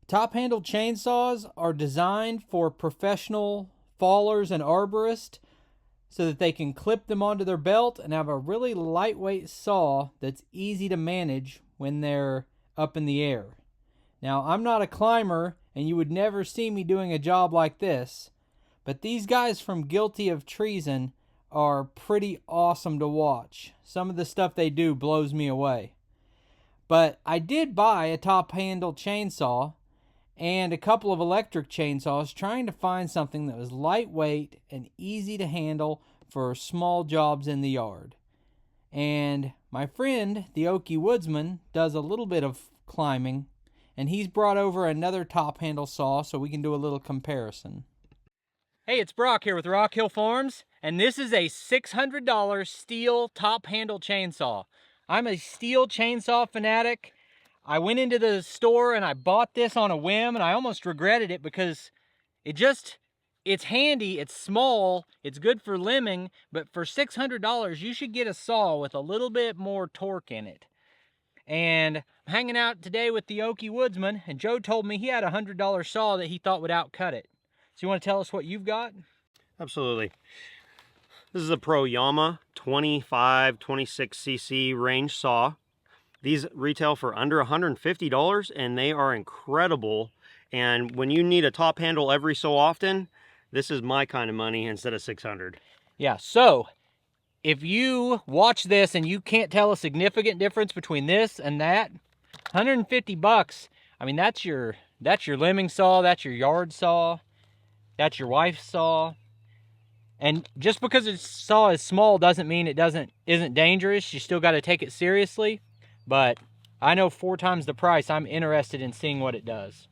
Top handle chainsaws are designed for professional fallers and arborists so that they can clip them onto their belt and have a really lightweight saw that's easy to manage when they're up in the air. Now, I'm not a climber, and you would never see me doing a job like this, but these guys from Guilty of Treason are pretty awesome to watch. Some of the stuff they do blows me away. But I did buy a top handle chainsaw and a couple of electric chainsaws, trying to find something that was lightweight and easy to handle for small jobs in the yard. And my friend, the Okie Woodsman, does a little bit of climbing, and he's brought over another top handle saw so we can do a little comparison. Hey, it's Brock here with Rock Hill Farms, and this is a $600 Stihl top handle chainsaw. I'm a Stihl chainsaw fanatic. I went into the store and I bought this on a whim, and I almost regretted it because it's handy, it's small, it's good for limbing, but for $600 you should get a saw with a little bit more torque in it. And I'm hanging out today with the Okie Woodsman, and Joe told me he had a $100 saw that he thought would outcut it. So you want to tell us what you've got? Absolutely. This is a Proyama 26cc range saw. These retail for under $150, and they are incredible. And when you need a top handle every so often, this is my kind of money instead of $600. Yeah, so if you watch this and you can't tell a significant difference between this and that, 150 bucks, I mean, that's your limbing saw, that's your yard saw, that's your wife's saw. And just because a saw is small doesn't mean it isn't dangerous. You still got to take it seriously. But I know 4 times the price. I'm interested in seeing what it does.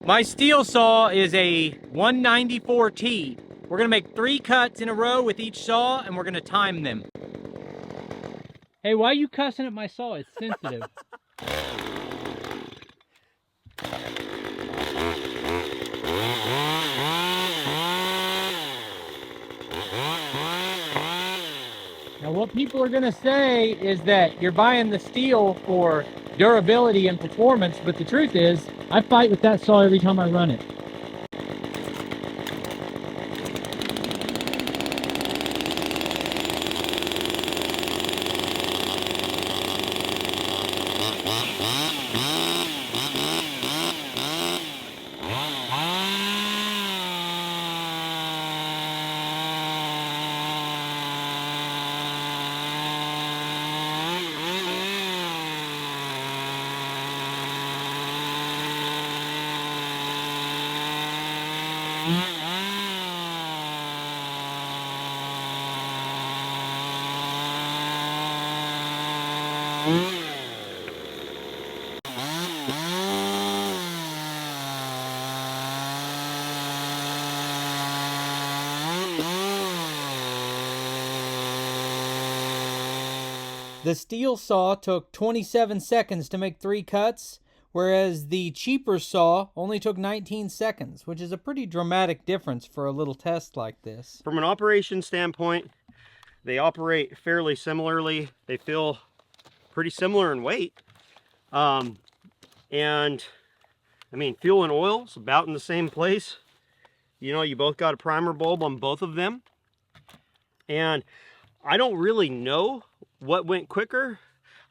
My Stihl saw is a 194T. We're gonna make 3 cuts in a row with each saw, and we're gonna time them. Hey, why are you cussing at my saw? It's sensitive. Now, what people are gonna say is that you're buying the Stihl for durability and performance, but the truth is, I fight with that saw every time I run it. The Stihl saw took 27 seconds to make 3 cuts, whereas the cheaper saw only took 19 seconds, which is a pretty dramatic difference for a little test like this. From an operation standpoint, they operate fairly similarly. They feel pretty similar in weight. And I mean, fuel and oil is about in the same place. You know, you both got a primer bulb on both of them. And I don't really know what went quicker.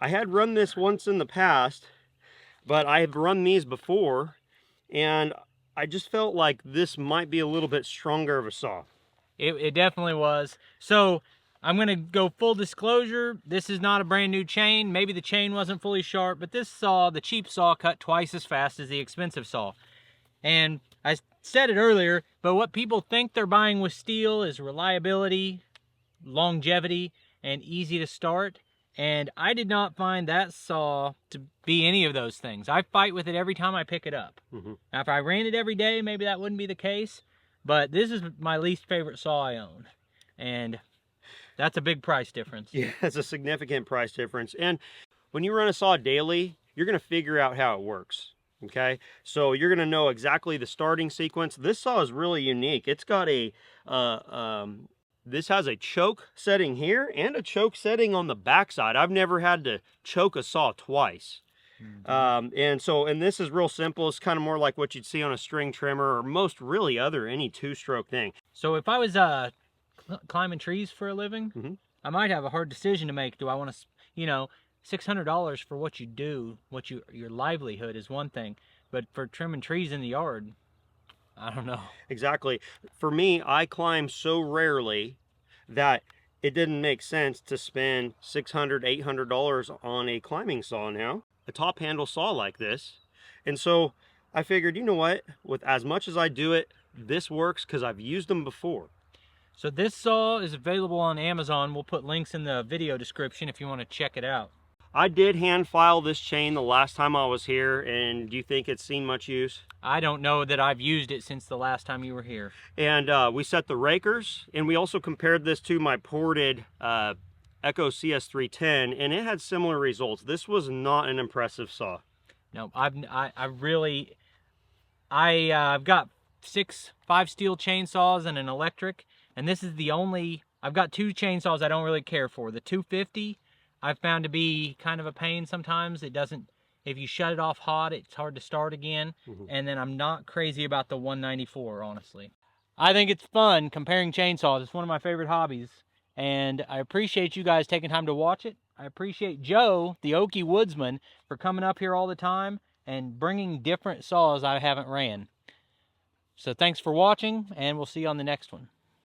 I had run this once in the past, but I have run these before, and I just felt like this might be a little bit stronger of a saw. It definitely was. So I'm going to go full disclosure. This is not a brand new chain. Maybe the chain wasn't fully sharp, but this saw, the cheap saw, cut twice as fast as the expensive saw. And I said it earlier, but what people think they're buying with Stihl is reliability, longevity, and easy to start. And I did not find that saw to be any of those things. I fight with it every time I pick it up. Now, if I ran it every day, maybe that wouldn't be the case. But this is my least favorite saw I own. And that's a big price difference. Yeah, it's a significant price difference. And when you run a saw daily, you're going to figure out how it works. Okay, so you're gonna know exactly the starting sequence. This saw is really unique. It's got a, this has a choke setting here and a choke setting on the backside. I've never had to choke a saw twice. And this is real simple. It's kind of more like what you'd see on a string trimmer or most really other any two-stroke thing. So if I was climbing trees for a living, I might have a hard decision to make. Do I want to, you know, $600 for what you do, your livelihood is one thing, but for trimming trees in the yard, I don't know. Exactly. For me, I climb so rarely that it didn't make sense to spend $600, $800 on a climbing saw now, a top handle saw like this. And so I figured, you know what, with as much as I do it, this works because I've used them before. So this saw is available on Amazon. We'll put links in the video description if you want to check it out. I did hand file this chain the last time I was here, and do you think it's seen much use? I don't know that I've used it since the last time you were here. And we set the rakers, and we also compared this to my ported Echo CS310, and it had similar results. This was not an impressive saw. No, I've got 5 steel chainsaws and an electric, and this is the only, I've got 2 chainsaws I don't really care for. The 250 I've found to be kind of a pain sometimes. It doesn't, if you shut it off hot, it's hard to start again. And then I'm not crazy about the 194, honestly. I think it's fun comparing chainsaws. It's one of my favorite hobbies. And I appreciate you guys taking time to watch it. I appreciate Joe, the Okie Woodsman, for coming up here all the time and bringing different saws I haven't ran. So thanks for watching, and we'll see you on the next one.